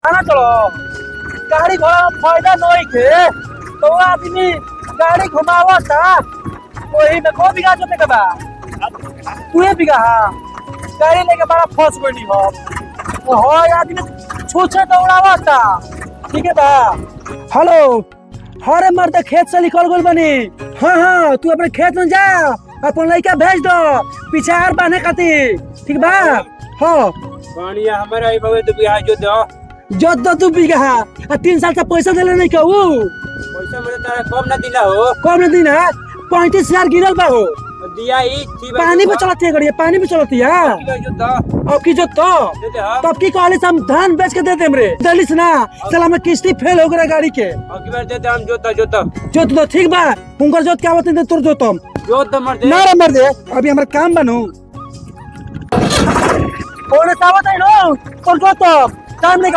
आना चलो गाड़ी घोड़ा फायदा नहीं थे तो आदमी गाड़ी घुमावता वही में को बिगा जोते के बा तू बिगा गाड़ी लेके बड़ा फंस गई हो आदमी छूछे दौड़ावता ठीक है बा। हेलो हरे मर्द खेत से निकल गई बनी। हाँ तू अपने खेत में जा अपन लड़का भेज दो पिछाड़ बांधे खातिर ठीक बा। हाँ बढ़िया हमारा आई बाबू तो बिहार जो दो तू बिगा 3 साल से पैसा दिले नहीं कहू पैसा मुझे तारा कम ना दिला हो कम ना दिन है 35,000 गिरल बा हो दिया ही पानी पे चलती है गाड़ी पानी पे चलती है अब की जो तब की कहली हम धान बेच के देते हमरे दलिस ना चल हमें किस्ती फेल हो गया गाड़ी के अगली बार देते हम जोता जोत ठीक बा उनकर जोत क्या होते तोर जोतम जोत मर दे ना मर दे अभी हमारा काम बनू कौन सावत है नो कौन जोतम काम नहीं